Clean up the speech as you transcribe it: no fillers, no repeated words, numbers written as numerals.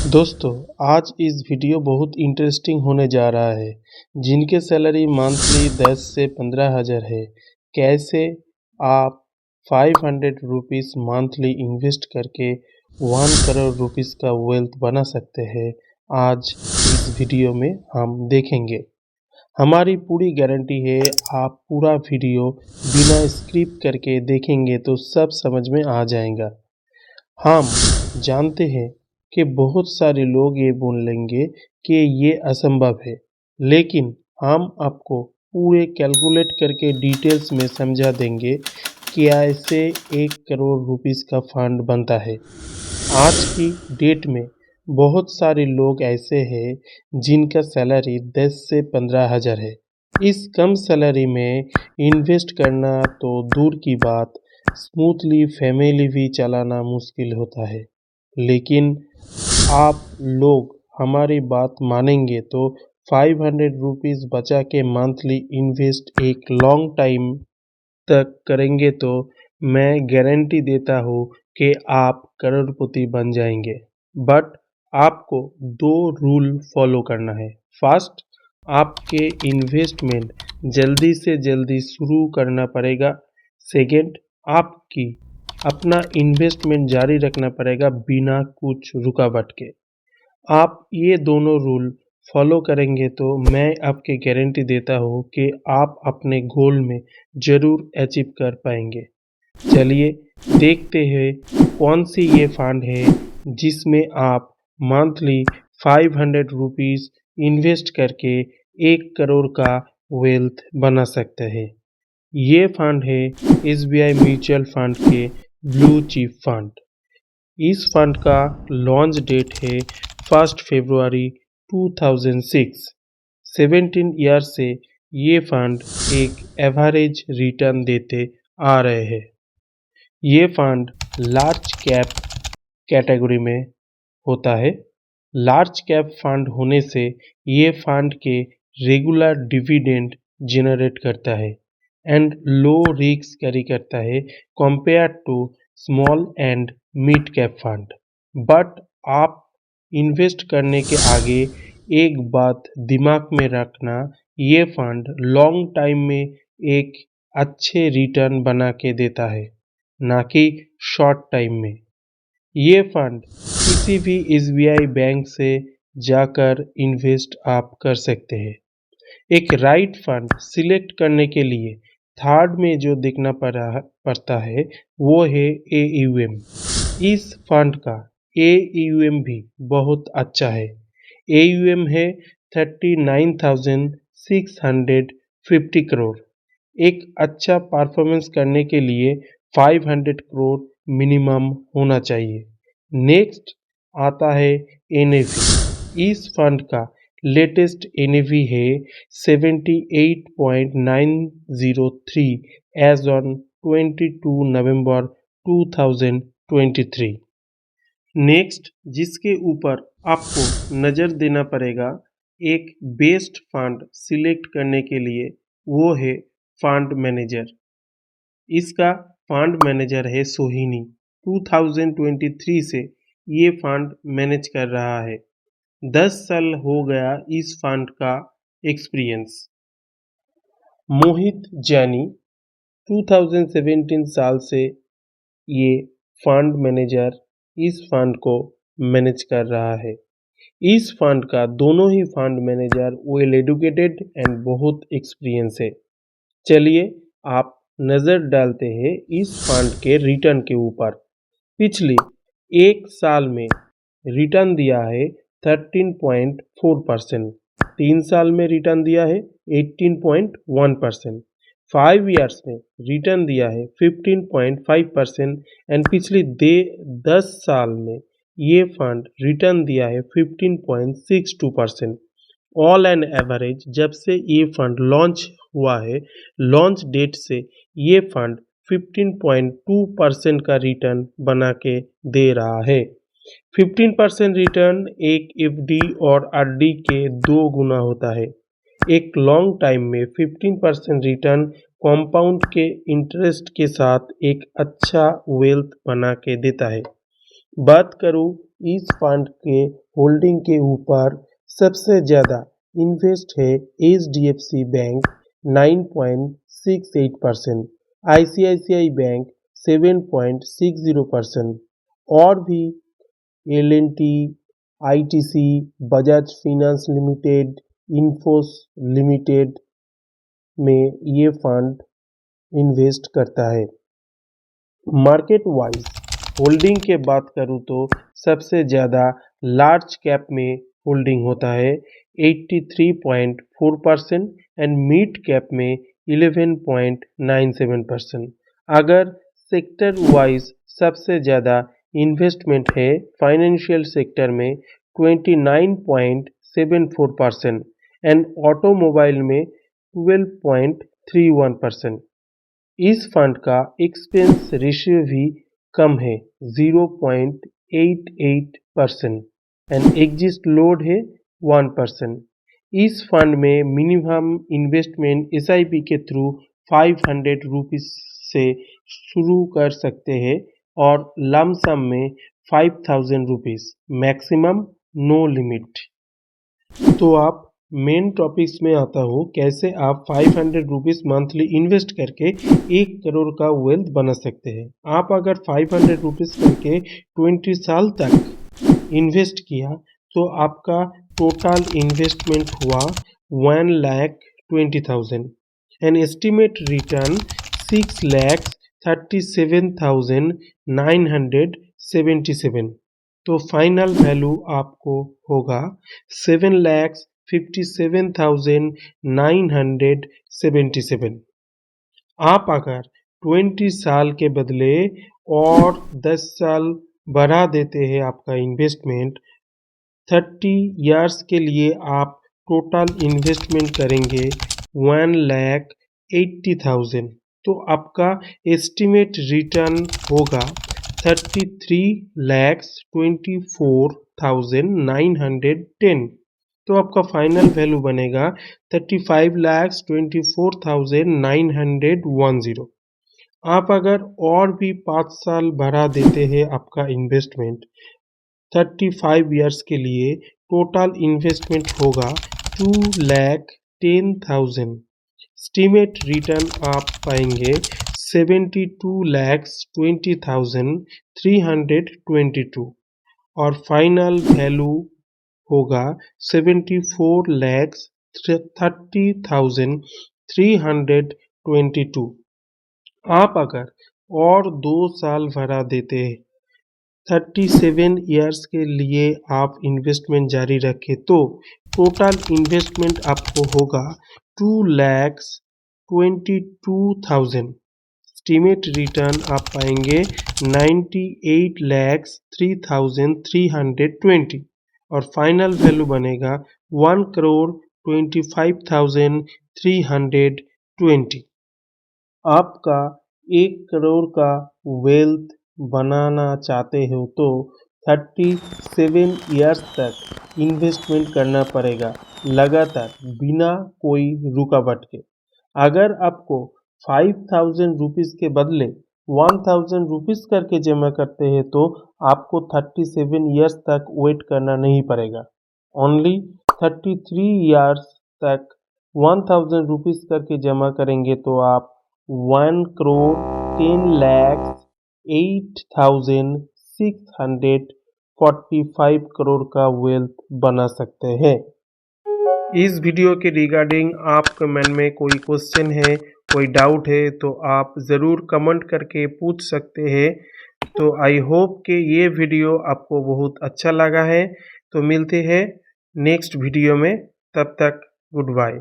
दोस्तों, आज इस वीडियो बहुत इंटरेस्टिंग होने जा रहा है। जिनके सैलरी मंथली 10 से 15,000 है, कैसे आप 500 रुपीज़ मंथली इन्वेस्ट करके 1 करोड़ रुपीज़ का वेल्थ बना सकते हैं, आज इस वीडियो में हम देखेंगे। हमारी पूरी गारंटी है, आप पूरा वीडियो बिना स्किप करके देखेंगे तो सब समझ में आ जाएगा। हम जानते हैं कि बहुत सारे लोग ये बोलेंगे कि ये असंभव है, लेकिन हम आपको पूरे कैलकुलेट करके डिटेल्स में समझा देंगे कि ऐसे 1 करोड़ रुपीस का फंड बनता है। आज की डेट में बहुत सारे लोग ऐसे हैं जिनका सैलरी 10 से 15,000 है। इस कम सैलरी में इन्वेस्ट करना तो दूर की बात, स्मूथली फैमिली भी चलाना मुश्किल होता है। लेकिन आप लोग हमारी बात मानेंगे तो 500 रुपीज़ बचा के मंथली इन्वेस्ट एक लॉन्ग टाइम तक करेंगे तो मैं गारंटी देता हूँ कि आप करोड़पति बन जाएंगे। बट आपको 2 रूल फॉलो करना है। फर्स्ट, आपके इन्वेस्टमेंट जल्दी से जल्दी शुरू करना पड़ेगा। सेकंड, आपकी अपना इन्वेस्टमेंट जारी रखना पड़ेगा बिना कुछ रुकावट के। आप ये दोनों रूल फॉलो करेंगे तो मैं आपके गारंटी देता हूँ कि आप अपने गोल में ज़रूर अचीव कर पाएंगे। चलिए देखते हैं कौन सी ये फंड है जिसमें आप मंथली 500 रुपीज़ इन्वेस्ट करके 1 करोड़ का वेल्थ बना सकते हैं। ये फंड है एसबीआई म्यूचुअल फंड के ब्लू चिप फंड। इस फंड का लॉन्च डेट है 1 फरवरी 2006। 17 ईयर से ये फंड एक एवरेज रिटर्न देते आ रहे हैं। ये फंड लार्ज कैप कैटेगरी में होता है। लार्ज कैप फंड होने से ये फंड के रेगुलर डिविडेंड जनरेट करता है एंड लो रिस्क कैरी करता है compare to small and mid cap fund. But आप इन्वेस्ट करने के आगे एक बात दिमाग में रखना, ये फंड लॉन्ग टाइम में एक अच्छे रिटर्न बना के देता है, ना कि शॉर्ट टाइम में। ये फंड किसी भी एसबीआई बैंक से जाकर इन्वेस्ट आप कर सकते हैं। एक राइट फंड सिलेक्ट करने के लिए थर्ड में जो देखना पड़ता है वो है एयूएम। इस फंड का एयूएम भी बहुत अच्छा है। एयूएम है 39,650 करोड़। एक अच्छा परफॉर्मेंस करने के लिए 500 करोड़ मिनिमम होना चाहिए। नेक्स्ट आता है एनएवी। इस फंड का लेटेस्ट एनएवी है 78.903 एज ऑन 22 नवंबर 2023। नेक्स्ट जिसके ऊपर आपको नज़र देना पड़ेगा एक बेस्ट फंड सिलेक्ट करने के लिए, वो है फंड मैनेजर। इसका फंड मैनेजर है सोहिनी। 2023 से ये फंड मैनेज कर रहा है। 10 साल हो गया इस फंड का एक्सपीरियंस। मोहित जैनी 2017 साल से ये फंड मैनेजर इस फंड को मैनेज कर रहा है। इस फंड का दोनों ही fund manager well educated and बहुत एक्सपीरियंस है। चलिए आप नज़र डालते हैं इस फंड के रिटर्न के ऊपर। पिछले एक साल में रिटर्न दिया है 13.4%, 3 साल में रिटर्न दिया है 18.1%, 5 ईयर्स में रिटर्न दिया है 15.5% एंड पिछले 10 साल में ये फंड रिटर्न दिया है 15.62%। ऑल एंड एवरेज जब से ये फंड लॉन्च हुआ है, लॉन्च डेट से ये फंड 15.2% का रिटर्न बना के दे रहा है। 15% रिटर्न एक एफडी और आरडी के 2 गुना होता है। एक लॉन्ग टाइम में 15% रिटर्न कंपाउंड के इंटरेस्ट के साथ एक अच्छा वेल्थ बना के देता है। बात करूँ इस फंड के होल्डिंग के ऊपर सबसे ज़्यादा इन्वेस्ट है HDFC बैंक 9.68%, ICICI बैंक 7.60% और भी L&T, ITC, Bajaj finance limited, Infosys limited में ये फंड इन्वेस्ट करता है। मार्केट वाइज होल्डिंग के बात करूँ तो सबसे ज़्यादा लार्ज कैप में होल्डिंग होता है 83.4% एंड मिड कैप में 11.97%। अगर सेक्टर वाइज सबसे ज़्यादा इन्वेस्टमेंट है फाइनेंशियल सेक्टर में 29.74% एंड ऑटोमोबाइल में 12.31%। इस फंड का एक्सपेंस रेशियो भी कम है 0.88% एंड एग्जिट लोड है 1%। इस फंड में मिनिमम इन्वेस्टमेंट SIP के थ्रू 500 रुपीज़ से शुरू कर सकते हैं और लमसम में 5000 रुपीज़, मैक्सिमम नो लिमिट। तो आप मेन टॉपिक्स में आता हूँ कैसे आप 500 रुपीज़ मंथली इन्वेस्ट करके 1 करोड़ का वेल्थ बना सकते हैं। आप अगर 500 रुपीज़ करके 20 साल तक इन्वेस्ट किया तो आपका टोटल इन्वेस्टमेंट हुआ 1,20,000 एंड एस्टिमेट रिटर्न 6,37,977। तो फाइनल वैल्यू आपको होगा 7,57,977। आप अगर 20 साल के बदले और 10 साल बढ़ा देते हैं आपका इन्वेस्टमेंट 30 इयर्स के लिए आप टोटल इन्वेस्टमेंट करेंगे 1,80,000। तो आपका एस्टिमेट रिटर्न होगा 33,24,910। तो आपका फाइनल वैल्यू बनेगा 35,24,910। आप अगर और भी 5 साल बढ़ा देते हैं आपका इन्वेस्टमेंट 35 इयर्स के लिए टोटल इन्वेस्टमेंट होगा 2,10,000। एस्टिमेट रिटर्न आप पाएंगे 72,20,322 और फाइनल वैल्यू होगा 74,30,322। आप अगर और 2 साल बढ़ा देते 37 इयर्स के लिए आप इन्वेस्टमेंट जारी रखें तो टोटल इन्वेस्टमेंट आपको होगा 2,22,000। एस्टिमेट रिटर्न आप पाएंगे 98,03,320 और फाइनल वैल्यू बनेगा 1,25,320। आपका 1 करोड़ का वेल्थ बनाना चाहते हो तो 37 इयर्स तक इन्वेस्टमेंट करना पड़ेगा लगातार बिना कोई रुकावट के। अगर आपको 5,000 रुपीज़ के बदले 1,000 रुपीज़ करके जमा करते हैं तो आपको 37 इयर्स तक वेट करना नहीं पड़ेगा। ओनली 33 इयर्स तक 1,000 रुपीज़ करके जमा करेंगे तो आप 1,10,08,645 करोड़ का वेल्थ बना सकते हैं। इस वीडियो के रिगार्डिंग आपके मन में कोई क्वेश्चन है, कोई डाउट है तो आप ज़रूर कमेंट करके पूछ सकते हैं। तो आई होप कि ये वीडियो आपको बहुत अच्छा लगा है। तो मिलते हैं नेक्स्ट वीडियो में, तब तक गुड बाय।